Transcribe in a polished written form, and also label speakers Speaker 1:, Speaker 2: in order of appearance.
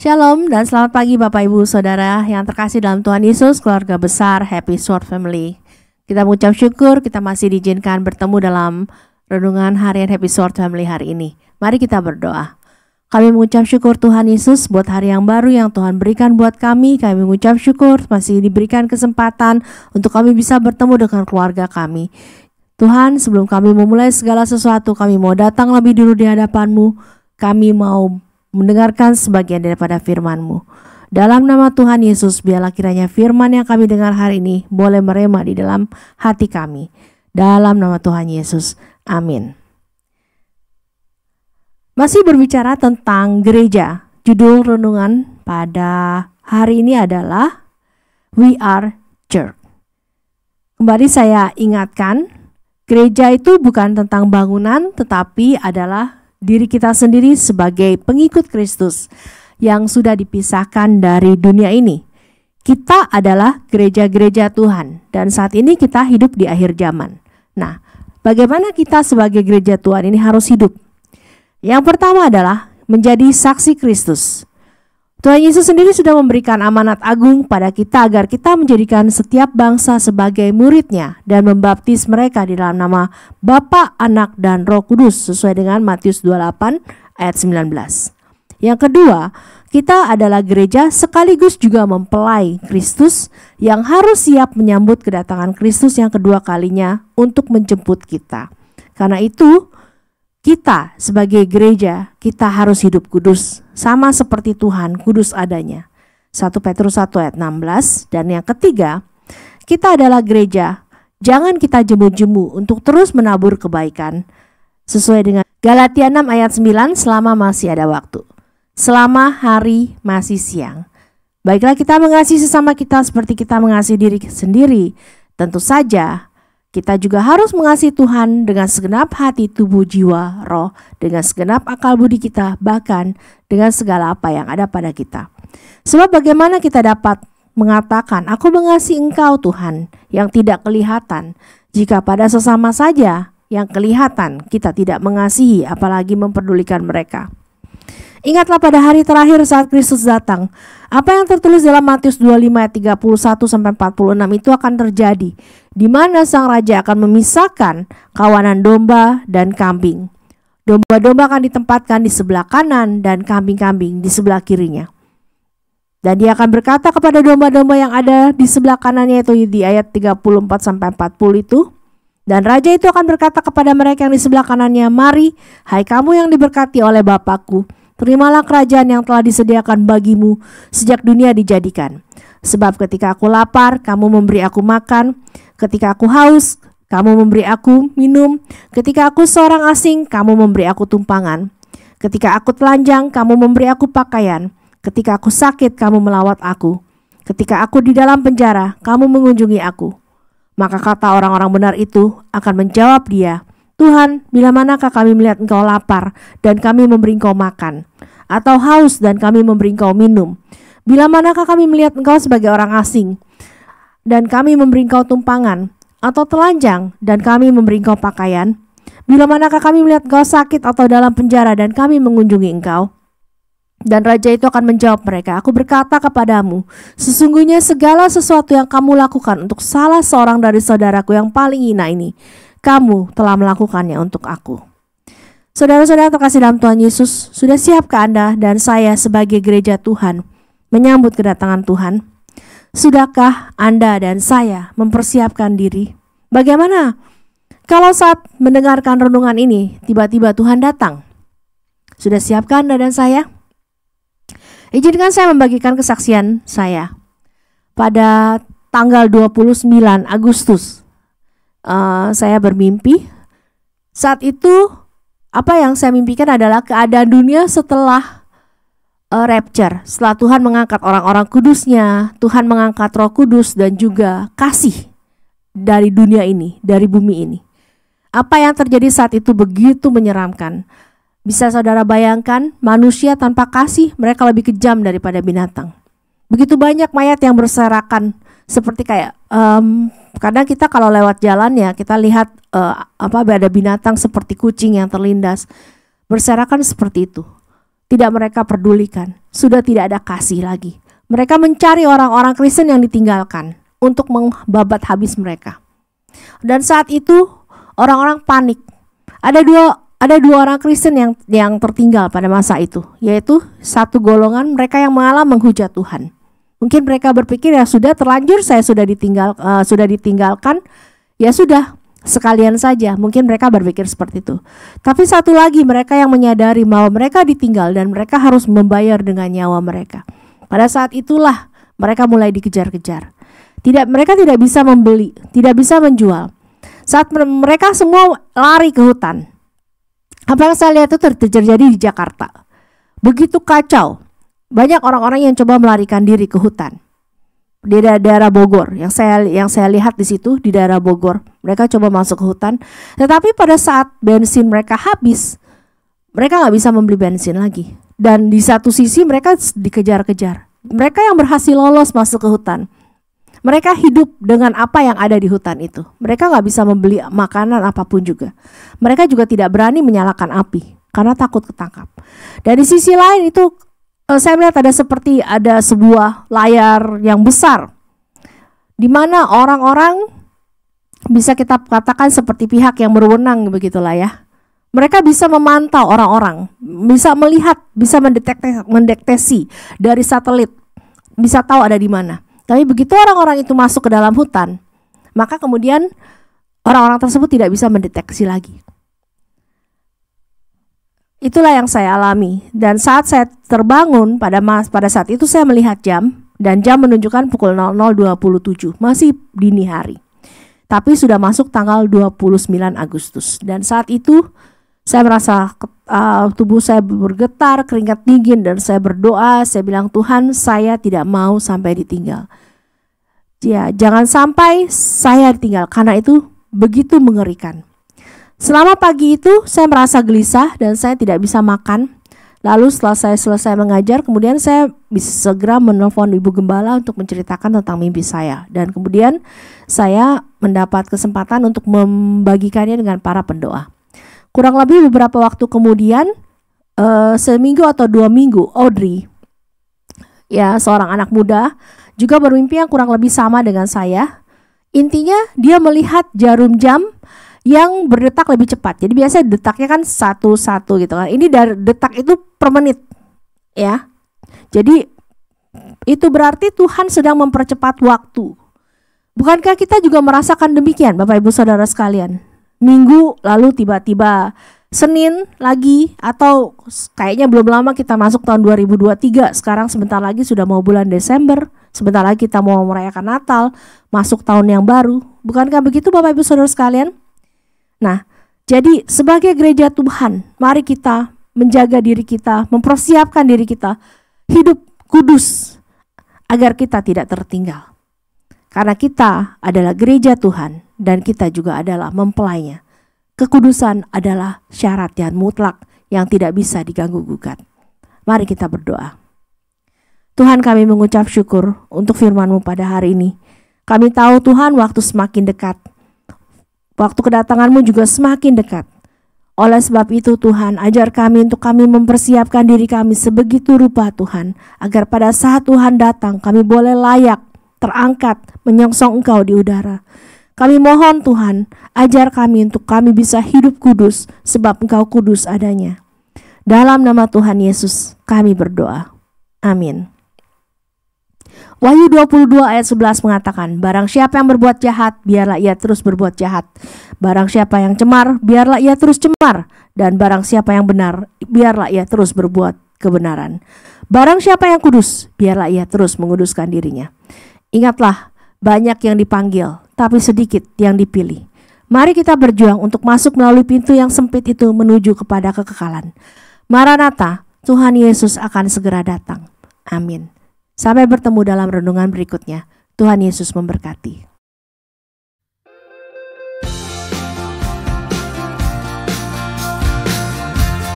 Speaker 1: Shalom dan selamat pagi Bapak Ibu Saudara yang terkasih dalam Tuhan Yesus, keluarga besar Happy Sword Family. Kita mengucap syukur kita masih diizinkan bertemu dalam renungan harian Happy Sword Family hari ini. Mari kita berdoa. Kami mengucap syukur Tuhan Yesus buat hari yang baru yang Tuhan berikan buat kami. Kami mengucap syukur masih diberikan kesempatan untuk kami bisa bertemu dengan keluarga kami. Tuhan, sebelum kami memulai segala sesuatu, kami mau datang lebih dulu di hadapan-Mu. Kami mau mendengarkan sebagian daripada firman-Mu. Dalam nama Tuhan Yesus, biarlah kiranya firman yang kami dengar hari ini boleh merema di dalam hati kami. Dalam nama Tuhan Yesus, amin. Masih berbicara tentang gereja, judul renungan pada hari ini adalah We Are Church. Kembali saya ingatkan, gereja itu bukan tentang bangunan, tetapi adalah diri kita sendiri sebagai pengikut Kristus yang sudah dipisahkan dari dunia ini. Kita adalah gereja-gereja Tuhan dan saat ini kita hidup di akhir zaman. Nah, bagaimana kita sebagai gereja Tuhan ini harus hidup? Yang pertama adalah menjadi saksi Kristus. Tuhan Yesus sendiri sudah memberikan amanat agung pada kita agar kita menjadikan setiap bangsa sebagai murid-Nya dan membaptis mereka di dalam nama Bapa, Anak, dan Roh Kudus sesuai dengan Matius 28 ayat 19. Yang kedua, kita adalah gereja sekaligus juga mempelai Kristus yang harus siap menyambut kedatangan Kristus yang kedua kalinya untuk menjemput kita. Karena itu, kita sebagai gereja, kita harus hidup kudus, sama seperti Tuhan kudus adanya. 1 Petrus 1 ayat 16. Dan yang ketiga, kita adalah gereja, jangan kita jemu-jemu untuk terus menabur kebaikan. Sesuai dengan Galatia 6 ayat 9, selama masih ada waktu. Selama hari masih siang. Baiklah kita mengasihi sesama kita seperti kita mengasihi diri sendiri. Tentu saja, kita juga harus mengasihi Tuhan dengan segenap hati, tubuh, jiwa, roh, dengan segenap akal budi kita, bahkan dengan segala apa yang ada pada kita. Sebab bagaimana kita dapat mengatakan, aku mengasihi Engkau Tuhan, yang tidak kelihatan, jika pada sesama saja yang kelihatan kita tidak mengasihi, apalagi memperdulikan mereka. Ingatlah pada hari terakhir saat Kristus datang. Apa yang tertulis dalam Matius 25 ayat 31-46 itu akan terjadi, di mana sang raja akan memisahkan kawanan domba dan kambing. Domba-domba akan ditempatkan di sebelah kanan dan kambing-kambing di sebelah kirinya. Dan dia akan berkata kepada domba-domba yang ada di sebelah kanannya, itu di ayat 34-40 itu. Dan raja itu akan berkata kepada mereka yang di sebelah kanannya, mari, hai kamu yang diberkati oleh Bapakku, terimalah kerajaan yang telah disediakan bagimu sejak dunia dijadikan. Sebab ketika aku lapar, kamu memberi aku makan. Ketika aku haus, kamu memberi aku minum. Ketika aku seorang asing, kamu memberi aku tumpangan. Ketika aku telanjang, kamu memberi aku pakaian. Ketika aku sakit, kamu melawat aku. Ketika aku di dalam penjara, kamu mengunjungi aku. Maka kata orang-orang benar itu akan menjawab dia, Tuhan, bila manakah kami melihat Engkau lapar dan kami memberi Engkau makan, atau haus dan kami memberi Engkau minum? Bila manakah kami melihat Engkau sebagai orang asing dan kami memberi Engkau tumpangan, atau telanjang dan kami memberi Engkau pakaian? Bila manakah kami melihat Engkau sakit atau dalam penjara dan kami mengunjungi Engkau? Dan raja itu akan menjawab mereka, aku berkata kepadamu, sesungguhnya segala sesuatu yang kamu lakukan untuk salah seorang dari saudaraku yang paling hina ini, kamu telah melakukannya untuk aku. Saudara-saudara terkasih dalam Tuhan Yesus, sudah siapkah Anda dan saya sebagai gereja Tuhan menyambut kedatangan Tuhan? Sudahkah Anda dan saya mempersiapkan diri? Bagaimana kalau saat mendengarkan renungan ini tiba-tiba Tuhan datang? Sudah siapkah Anda dan saya? Izinkan saya membagikan kesaksian saya. Pada tanggal 29 Agustus saya bermimpi. Saat itu apa yang saya mimpikan adalah keadaan dunia setelah rapture. Setelah Tuhan mengangkat orang-orang kudusnya, Tuhan mengangkat Roh Kudus dan juga kasih dari dunia ini, dari bumi ini. Apa yang terjadi saat itu begitu menyeramkan. Bisa saudara bayangkan, manusia tanpa kasih mereka lebih kejam daripada binatang. Begitu banyak mayat yang berserakan, seperti kayak kadang kita kalau lewat jalan ya kita lihat ada binatang seperti kucing yang terlindas berserakan seperti itu. tidak mereka pedulikan. Sudah tidak ada kasih lagi. Mereka mencari orang-orang Kristen yang ditinggalkan untuk membabat habis mereka. Dan saat itu orang-orang panik. Ada dua orang Kristen yang tertinggal pada masa itu, yaitu satu golongan mereka yang malah menghujat Tuhan. Mungkin mereka berpikir, ya sudah terlanjur, saya sudah ditinggalkan, ya sudah sekalian saja. Mungkin mereka berpikir seperti itu. Tapi satu lagi, mereka yang menyadari bahwa mereka ditinggal dan mereka harus membayar dengan nyawa mereka. Pada saat itulah mereka mulai dikejar-kejar. Mereka tidak bisa membeli, tidak bisa menjual. Saat mereka semua lari ke hutan. Apa yang saya lihat itu terjadi di Jakarta. Begitu kacau. Banyak orang-orang yang coba melarikan diri ke hutan. Di daerah Bogor, yang saya lihat di situ di daerah Bogor, mereka coba masuk ke hutan. Tetapi pada saat bensin mereka habis, mereka nggak bisa membeli bensin lagi. Dan di satu sisi mereka dikejar-kejar. Mereka yang berhasil lolos masuk ke hutan, mereka hidup dengan apa yang ada di hutan itu. Mereka nggak bisa membeli makanan apapun juga. Mereka juga tidak berani menyalakan api karena takut ketangkap. Dan di sisi lain itu saya melihat ada sebuah layar yang besar, di mana orang-orang bisa kita katakan seperti pihak yang berwenang begitulah ya. Mereka bisa memantau orang-orang, bisa melihat, bisa mendeteksi dari satelit, bisa tahu ada di mana. Tapi begitu orang-orang itu masuk ke dalam hutan, maka kemudian orang-orang tersebut tidak bisa mendeteksi lagi. Itulah yang saya alami. Dan saat saya terbangun pada saat itu saya melihat jam, dan jam menunjukkan pukul 00.27, masih dini hari. Tapi sudah masuk tanggal 29 Agustus. Dan saat itu saya merasa tubuh saya bergetar, keringat dingin, dan saya berdoa, saya bilang, Tuhan, saya tidak mau sampai ditinggal. Ya, jangan sampai saya ditinggal, karena itu begitu mengerikan. Selama pagi itu saya merasa gelisah dan saya tidak bisa makan. Lalu setelah saya selesai mengajar, kemudian saya bisa segera menelpon Ibu Gembala untuk menceritakan tentang mimpi saya. Dan kemudian saya mendapat kesempatan untuk membagikannya dengan para pendoa. Kurang lebih beberapa waktu kemudian, seminggu atau 2 minggu, Audrey, ya seorang anak muda, juga bermimpi yang kurang lebih sama dengan saya. Intinya dia melihat jarum jam yang berdetak lebih cepat. Jadi biasanya detaknya kan satu-satu gitu kan. Ini dari detak itu per menit ya. Jadi itu berarti Tuhan sedang mempercepat waktu. Bukankah kita juga merasakan demikian, Bapak Ibu Saudara sekalian? Minggu lalu tiba-tiba Senin lagi, atau kayaknya belum lama kita masuk tahun 2023. Sekarang sebentar lagi sudah mau bulan Desember. Sebentar lagi kita mau merayakan Natal, masuk tahun yang baru. Bukankah begitu Bapak Ibu Saudara sekalian? Nah, jadi sebagai gereja Tuhan, mari kita menjaga diri kita, mempersiapkan diri kita, hidup kudus agar kita tidak tertinggal. Karena kita adalah gereja Tuhan dan kita juga adalah mempelainya. Kekudusan adalah syarat yang mutlak yang tidak bisa diganggu-gugat. Mari kita berdoa. Tuhan, kami mengucap syukur untuk firman-Mu pada hari ini. Kami tahu Tuhan, waktu semakin dekat. Waktu kedatangan-Mu juga semakin dekat. Oleh sebab itu Tuhan, ajar kami untuk kami mempersiapkan diri kami sebegitu rupa Tuhan, agar pada saat Tuhan datang kami boleh layak, terangkat, menyongsong Engkau di udara. Kami mohon Tuhan, ajar kami untuk kami bisa hidup kudus, sebab Engkau kudus adanya. Dalam nama Tuhan Yesus kami berdoa. Amin. Wahyu 22 ayat 11 mengatakan, barang siapa yang berbuat jahat, biarlah ia terus berbuat jahat. Barang siapa yang cemar, biarlah ia terus cemar. Dan barang siapa yang benar, biarlah ia terus berbuat kebenaran. Barang siapa yang kudus, biarlah ia terus menguduskan dirinya. Ingatlah, banyak yang dipanggil, tapi sedikit yang dipilih. Mari kita berjuang untuk masuk melalui pintu yang sempit itu menuju kepada kekekalan. Maranatha, Tuhan Yesus akan segera datang. Amin. Sampai bertemu dalam renungan berikutnya. Tuhan Yesus memberkati.